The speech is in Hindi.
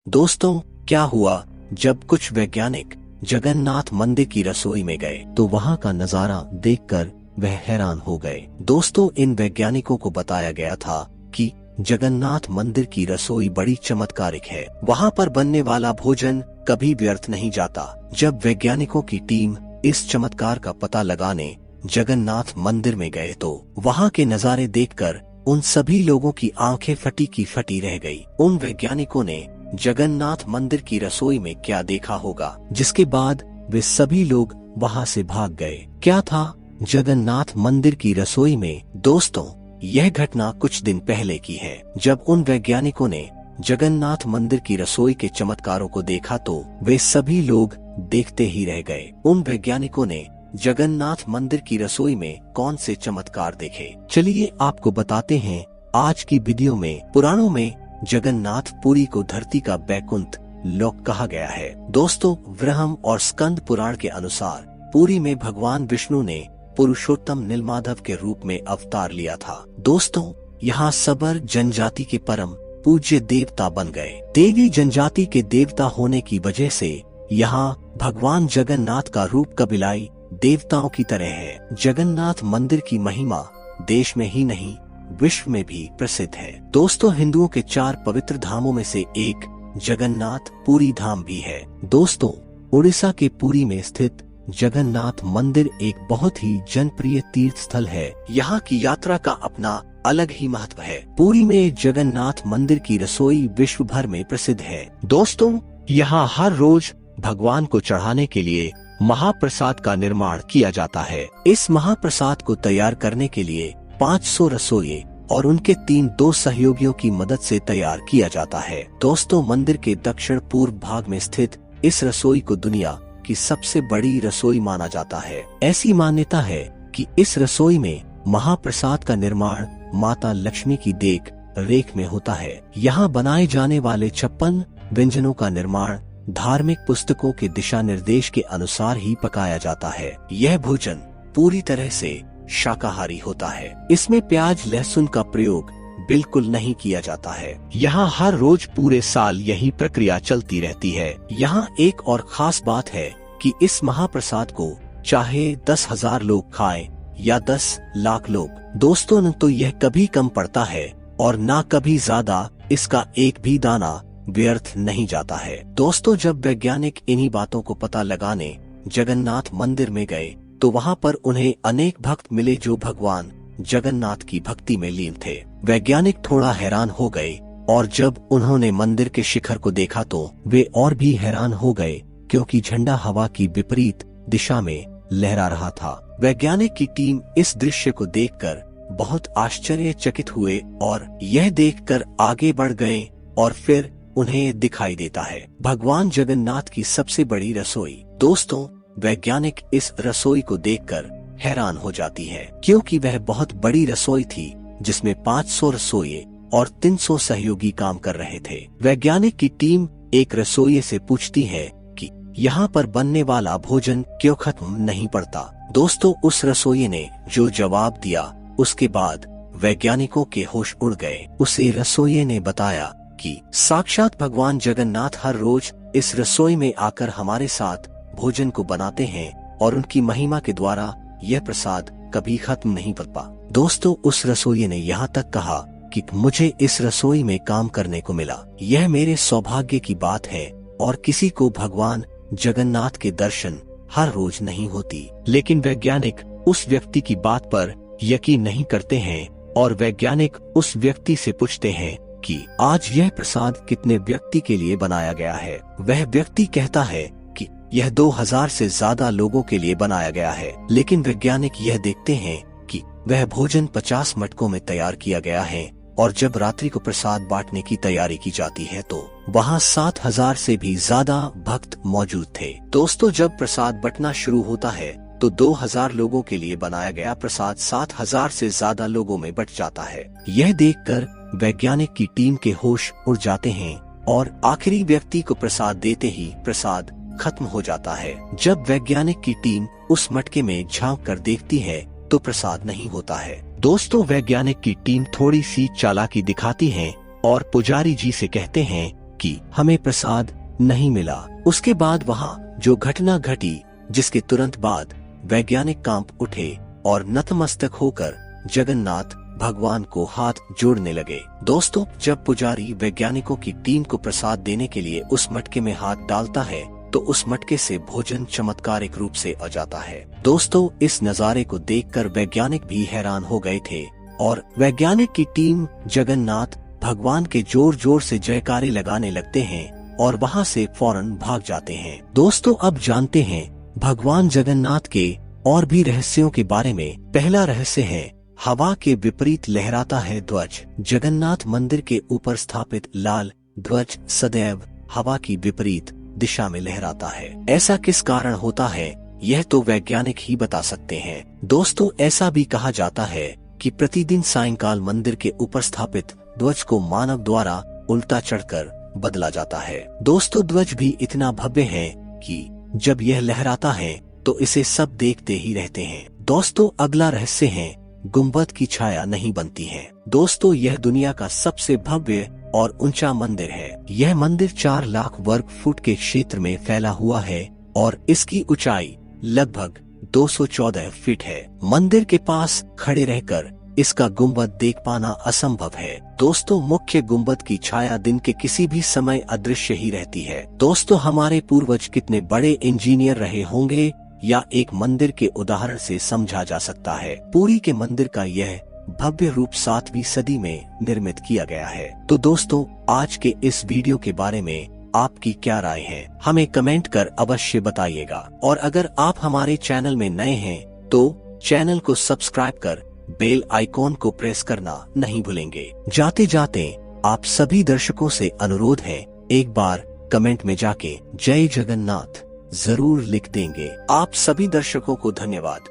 दोस्तों, क्या हुआ जब कुछ वैज्ञानिक जगन्नाथ मंदिर की रसोई में गए तो वहां का नजारा देखकर वह हैरान हो गए। दोस्तों, इन वैज्ञानिकों को बताया गया था कि जगन्नाथ मंदिर की रसोई बड़ी चमत्कारिक है। वहां पर बनने वाला भोजन कभी व्यर्थ नहीं जाता। जब वैज्ञानिकों की टीम इस चमत्कार का पता लगाने जगन्नाथ मंदिर में गए तो वहां के नजारे देखकर उन सभी लोगों की आंखें फटी की फटी रह गई। उन वैज्ञानिकों ने जगन्नाथ मंदिर की रसोई में क्या देखा होगा, जिसके बाद वे सभी लोग वहां से भाग गए। क्या था जगन्नाथ मंदिर की रसोई में? दोस्तों, यह घटना कुछ दिन पहले की है। जब उन वैज्ञानिकों ने जगन्नाथ मंदिर की रसोई के चमत्कारों को देखा तो वे सभी लोग देखते ही रह गए। उन वैज्ञानिकों ने जगन्नाथ मंदिर की रसोई में कौन से चमत्कार देखे, चलिए आपको बताते हैं आज की वीडियो में। पुराणों में जगन्नाथ पुरी को धरती का बैकुंठ लोक कहा गया है। दोस्तों, ब्रह्म और स्कंद पुराण के अनुसार पुरी में भगवान विष्णु ने पुरुषोत्तम नीलमाधव के रूप में अवतार लिया था। दोस्तों, यहाँ सबर जनजाति के परम पूज्य देवता बन गए। देवी जनजाति के देवता होने की वजह से यहाँ भगवान जगन्नाथ का रूप कबीलाई देवताओं की तरह है। जगन्नाथ मंदिर की महिमा देश में ही नहीं विश्व में भी प्रसिद्ध है। दोस्तों, हिंदुओं के 4 पवित्र धामों में से एक जगन्नाथ पुरी धाम भी है। दोस्तों, उड़ीसा के पुरी में स्थित जगन्नाथ मंदिर एक बहुत ही जनप्रिय तीर्थ स्थल है। यहाँ की यात्रा का अपना अलग ही महत्व है। पुरी में जगन्नाथ मंदिर की रसोई विश्व भर में प्रसिद्ध है। दोस्तों, यहाँ हर रोज भगवान को चढ़ाने के लिए महाप्रसाद का निर्माण किया जाता है। इस महाप्रसाद को तैयार करने के लिए 500 रसोइये और उनके 3 सहयोगियों की मदद से तैयार किया जाता है। दोस्तों, मंदिर के दक्षिण पूर्व भाग में स्थित इस रसोई को दुनिया की सबसे बड़ी रसोई माना जाता है। ऐसी मान्यता है कि इस रसोई में महाप्रसाद का निर्माण माता लक्ष्मी की देख रेख में होता है। यहाँ बनाए जाने वाले 56 व्यंजनों का निर्माण धार्मिक पुस्तकों के दिशा निर्देश के अनुसार ही पकाया जाता है। यह भोजन पूरी तरह से शाकाहारी होता है। इसमें प्याज लहसुन का प्रयोग बिल्कुल नहीं किया जाता है। यहाँ हर रोज पूरे साल यही प्रक्रिया चलती रहती है। यहाँ एक और खास बात है कि इस महाप्रसाद को चाहे 10,000 लोग खाएं या 10 लाख लोग, दोस्तों, न तो यह कभी कम पड़ता है और न कभी ज्यादा। इसका एक भी दाना व्यर्थ नहीं जाता है। दोस्तों, जब वैज्ञानिक इन्हीं बातों को पता लगाने जगन्नाथ मंदिर में गए तो वहाँ पर उन्हें अनेक भक्त मिले जो भगवान जगन्नाथ की भक्ति में लीन थे। वैज्ञानिक थोड़ा हैरान हो गए और जब उन्होंने मंदिर के शिखर को देखा तो वे और भी हैरान हो गए, क्योंकि झंडा हवा की विपरीत दिशा में लहरा रहा था। वैज्ञानिक की टीम इस दृश्य को देखकर बहुत आश्चर्यचकित हुए और यह देखकर आगे बढ़ गए और फिर उन्हें दिखाई देता है भगवान जगन्नाथ की सबसे बड़ी रसोई। दोस्तों, वैज्ञानिक इस रसोई को देखकर हैरान हो जाती है, क्योंकि वह बहुत बड़ी रसोई थी जिसमें 500 रसोइये और 300 सहयोगी काम कर रहे थे। वैज्ञानिक की टीम एक रसोइये से पूछती है कि यहाँ पर बनने वाला भोजन क्यों खत्म नहीं पड़ता। दोस्तों, उस रसोइये ने जो जवाब दिया उसके बाद वैज्ञानिकों के होश उड़ गए। उसे रसोइये ने बताया कि साक्षात भगवान जगन्नाथ हर रोज इस रसोई में आकर हमारे साथ भोजन को बनाते हैं और उनकी महिमा के द्वारा यह प्रसाद कभी खत्म नहीं पड़ता। दोस्तों, उस रसोइये ने यहाँ तक कहा कि मुझे इस रसोई में काम करने को मिला, यह मेरे सौभाग्य की बात है और किसी को भगवान जगन्नाथ के दर्शन हर रोज नहीं होती। लेकिन वैज्ञानिक उस व्यक्ति की बात पर यकीन नहीं करते हैं और वैज्ञानिक उस व्यक्ति से पूछते हैं कि आज यह प्रसाद कितने व्यक्ति के लिए बनाया गया है। वह व्यक्ति कहता है कि यह 2000 से ज्यादा लोगों के लिए बनाया गया है। लेकिन वैज्ञानिक यह देखते हैं कि वह भोजन 50 मटकों में तैयार किया गया है और जब रात्रि को प्रसाद बांटने की तैयारी की जाती है तो वहाँ 7000 से भी ज्यादा भक्त मौजूद थे। दोस्तों, जब प्रसाद बंटना शुरू होता है तो 2000 लोगों के लिए बनाया गया प्रसाद 7000 से ज्यादा लोगों में बंट जाता है। यह देखकर वैज्ञानिक की टीम के होश उड़ जाते हैं और आखिरी व्यक्ति को प्रसाद देते ही प्रसाद खत्म हो जाता है। जब वैज्ञानिक की टीम उस मटके में झांक कर देखती है तो प्रसाद नहीं होता है। दोस्तों, वैज्ञानिक की टीम थोड़ी सी चालाकी दिखाती है और पुजारी जी से कहते हैं कि हमें प्रसाद नहीं मिला। उसके बाद वहाँ जो घटना घटी, जिसके तुरंत बाद वैज्ञानिक कांप उठे और नतमस्तक होकर जगन्नाथ भगवान को हाथ जोड़ने लगे। दोस्तों, जब पुजारी वैज्ञानिकों की टीम को प्रसाद देने के लिए उस मटके में हाथ डालता है तो उस मटके से भोजन चमत्कारिक रूप से आ जाता है। दोस्तों, इस नजारे को देखकर वैज्ञानिक भी हैरान हो गए थे और वैज्ञानिक की टीम जगन्नाथ भगवान के जोर जोर से जयकारे लगाने लगते हैं और वहाँ से फौरन भाग जाते हैं। दोस्तों, अब जानते हैं भगवान जगन्नाथ के और भी रहस्यों के बारे में। पहला रहस्य है, हवा के विपरीत लहराता है ध्वज। जगन्नाथ मंदिर के ऊपर स्थापित लाल ध्वज सदैव हवा की विपरीत दिशा में लहराता है। ऐसा किस कारण होता है, यह तो वैज्ञानिक ही बता सकते हैं। दोस्तों, ऐसा भी कहा जाता है कि प्रतिदिन सायंकाल मंदिर के ऊपर स्थापित ध्वज को मानव द्वारा उल्टा चढ़कर बदला जाता है। दोस्तों, ध्वज भी इतना भव्य है कि जब यह लहराता है तो इसे सब देखते ही रहते हैं। दोस्तों, अगला रहस्य है, गुंबद की छाया नहीं बनती है। दोस्तों, यह दुनिया का सबसे भव्य और ऊंचा मंदिर है। यह मंदिर 4 लाख वर्ग फुट के क्षेत्र में फैला हुआ है और इसकी ऊंचाई लगभग 214 फीट है। मंदिर के पास खड़े रहकर इसका गुंबद देख पाना असंभव है। दोस्तों, मुख्य गुंबद की छाया दिन के किसी भी समय अदृश्य ही रहती है। दोस्तों, हमारे पूर्वज कितने बड़े इंजीनियर रहे होंगे या एक मंदिर के उदाहरण से समझा जा सकता है। पुरी के मंदिर का यह भव्य रूप 7वीं सदी में निर्मित किया गया है। तो दोस्तों, आज के इस वीडियो के बारे में आपकी क्या राय है, हमें कमेंट कर अवश्य बताइएगा। और अगर आप हमारे चैनल में नए हैं तो चैनल को सब्सक्राइब कर बेल आइकॉन को प्रेस करना नहीं भूलेंगे। जाते जाते आप सभी दर्शकों से अनुरोध है, एक बार कमेंट में जाके जय जगन्नाथ जरूर लिख देंगे। आप सभी दर्शकों को धन्यवाद।